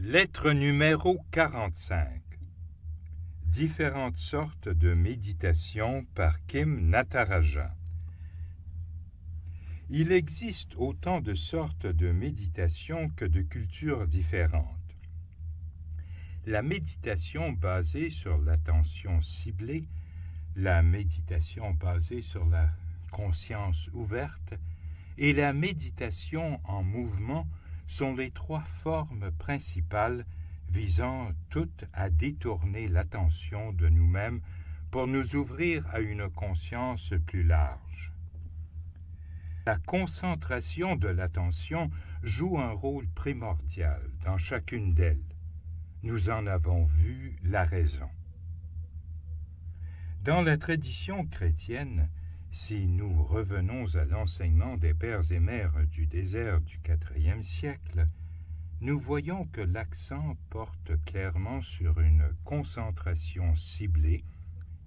Lettre numéro 45. Différentes sortes de méditation par Kim Natarajan. Il existe autant de sortes de méditation que de cultures différentes. La méditation basée sur l'attention ciblée, la méditation basée sur la conscience ouverte et la méditation en mouvement sont les trois formes principales visant toutes à détourner l'attention de nous-mêmes pour nous ouvrir à une conscience plus large. La concentration de l'attention joue un rôle primordial dans chacune d'elles. Nous en avons vu la raison. Dans la tradition chrétienne, si nous revenons à l'enseignement des pères et mères du désert du IVe siècle, nous voyons que l'accent porte clairement sur une concentration ciblée,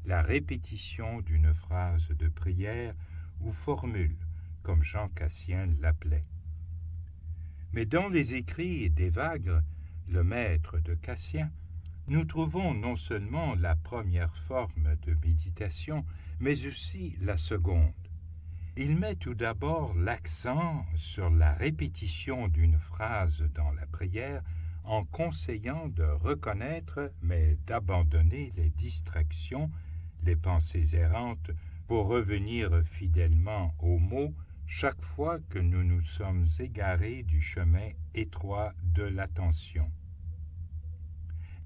la répétition d'une phrase de prière ou formule, comme Jean Cassien l'appelait. Mais dans les écrits d'Évagre, le maître de Cassien, nous trouvons non seulement la première forme de méditation, mais aussi la seconde. Il met tout d'abord l'accent sur la répétition d'une phrase dans la prière en conseillant de reconnaître, mais d'abandonner les distractions, les pensées errantes, pour revenir fidèlement aux mots chaque fois que nous nous sommes égarés du chemin étroit de l'attention.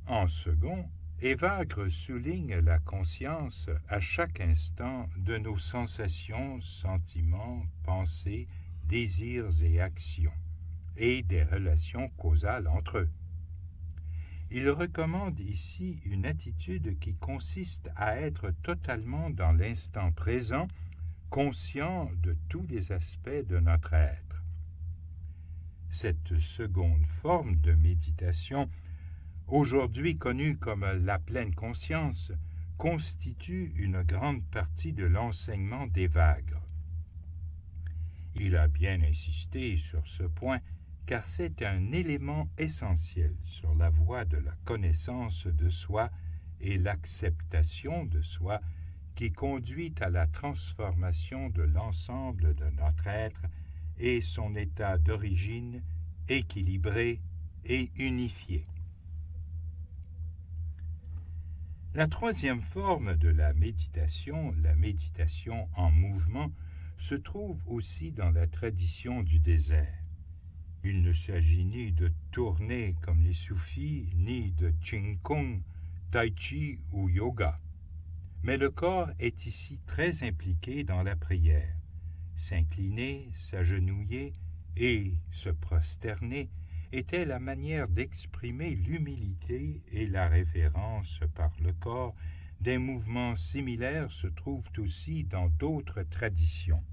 En second, Évagre souligne la conscience à chaque instant de nos sensations, sentiments, pensées, désirs et actions, et des relations causales entre eux. Il recommande ici une attitude qui consiste à être totalement dans l'instant présent, conscient de tous les aspects de notre être. Cette seconde forme de méditation, aujourd'hui connue comme la pleine conscience, constitue une grande partie de l'enseignement d'Évagre. Il a bien insisté sur ce point, car c'est un élément essentiel sur la voie de la connaissance de soi et l'acceptation de soi qui conduit à la transformation de l'ensemble de notre être et son état d'origine équilibré et unifié. La troisième forme de la méditation en mouvement, se trouve aussi dans la tradition du désert. Il ne s'agit ni de tourner comme les soufis, ni de Qigong, Tai Chi ou Yoga. Mais le corps est ici très impliqué dans la prière. S'incliner, s'agenouiller et se prosterner était la manière d'exprimer l'humilité et la révérence par le corps. Des mouvements similaires se trouvent aussi dans d'autres traditions.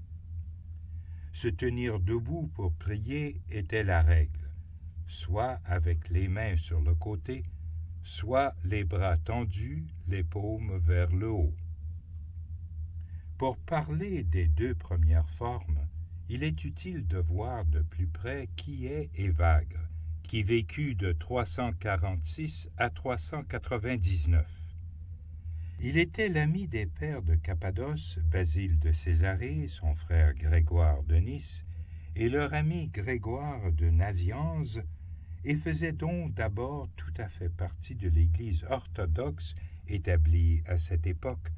Se tenir debout pour prier était la règle, soit avec les mains sur le côté, soit les bras tendus, les paumes vers le haut. Pour parler des deux premières formes, il est utile de voir de plus près qui est Évagre, qui vécut de 346 à 399. Il était l'ami des pères de Cappadoce, Basile de Césarée, son frère Grégoire de Nice, et leur ami Grégoire de Nazianze, et faisait donc d'abord tout à fait partie de l'Église orthodoxe établie à cette époque.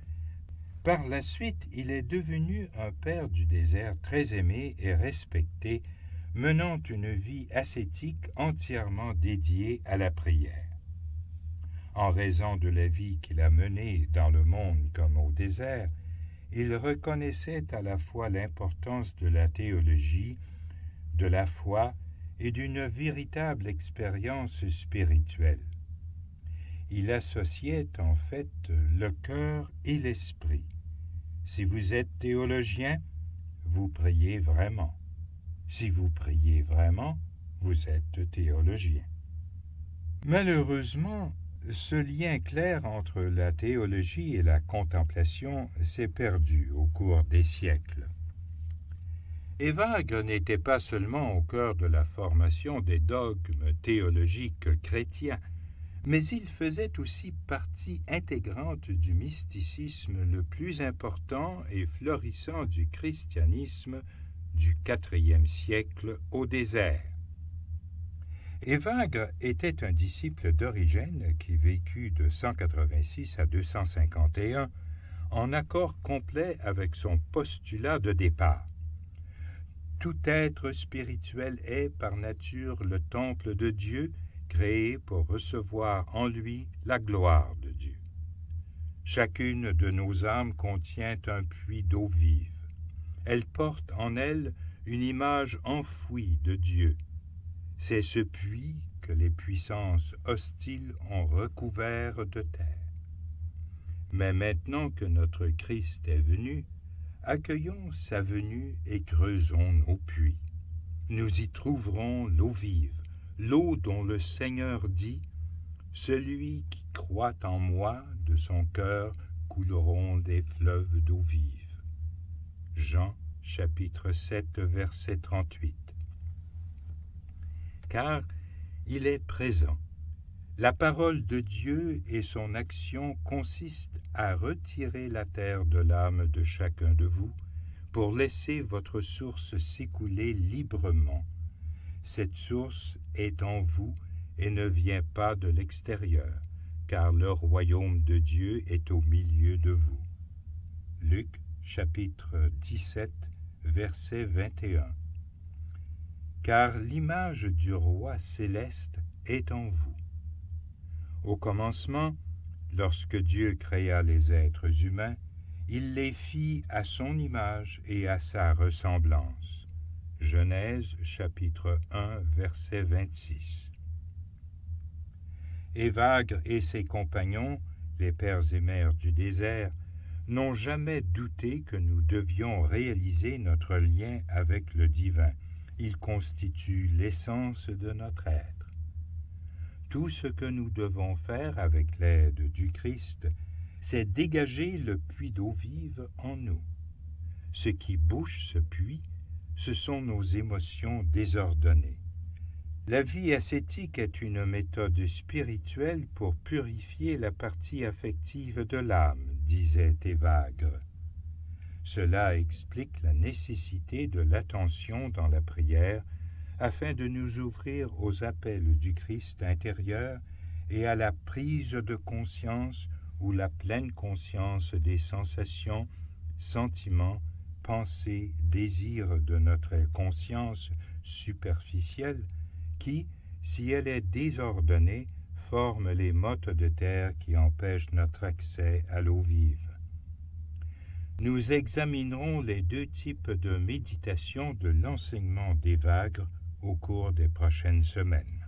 Par la suite, il est devenu un père du désert très aimé et respecté, menant une vie ascétique entièrement dédiée à la prière. En raison de la vie qu'il a menée dans le monde comme au désert, il reconnaissait à la fois l'importance de la théologie, de la foi et d'une véritable expérience spirituelle. Il associait en fait le cœur et l'esprit. Si vous êtes théologien, vous priez vraiment. Si vous priez vraiment, vous êtes théologien. Malheureusement, ce lien clair entre la théologie et la contemplation s'est perdu au cours des siècles. Évagre n'était pas seulement au cœur de la formation des dogmes théologiques chrétiens, mais il faisait aussi partie intégrante du mysticisme le plus important et florissant du christianisme du IVe siècle au désert. Évagre était un disciple d'Origène qui vécut de 186 à 251 en accord complet avec son postulat de départ. Tout être spirituel est par nature le temple de Dieu, créé pour recevoir en lui la gloire de Dieu. Chacune de nos âmes contient un puits d'eau vive. Elle porte en elle une image enfouie de Dieu. C'est ce puits que les puissances hostiles ont recouvert de terre. Mais maintenant que notre Christ est venu, accueillons sa venue et creusons nos puits. Nous y trouverons l'eau vive, l'eau dont le Seigneur dit « Celui qui croit en moi, de son cœur couleront des fleuves d'eau vive. » Jean, chapitre 7, verset 38. Car il est présent. La parole de Dieu et son action consistent à retirer la terre de l'âme de chacun de vous pour laisser votre source s'écouler librement. Cette source est en vous et ne vient pas de l'extérieur, car le royaume de Dieu est au milieu de vous. Luc, chapitre 17, verset 21. Car l'image du roi céleste est en vous. Au commencement, lorsque Dieu créa les êtres humains, il les fit à son image et à sa ressemblance. Genèse, chapitre 1, verset 26. Évagre et ses compagnons, les pères et mères du désert, n'ont jamais douté que nous devions réaliser notre lien avec le divin. Il constitue l'essence de notre être. Tout ce que nous devons faire avec l'aide du Christ, c'est dégager le puits d'eau vive en nous. Ce qui bouche ce puits, ce sont nos émotions désordonnées. La vie ascétique est une méthode spirituelle pour purifier la partie affective de l'âme, disait Évagre. Cela explique la nécessité de l'attention dans la prière afin de nous ouvrir aux appels du Christ intérieur et à la prise de conscience ou la pleine conscience des sensations, sentiments, pensées, désirs de notre conscience superficielle qui, si elle est désordonnée, forme les mottes de terre qui empêchent notre accès à l'eau vive. Nous examinerons les deux types de méditation de l'enseignement d'Évagre au cours des prochaines semaines.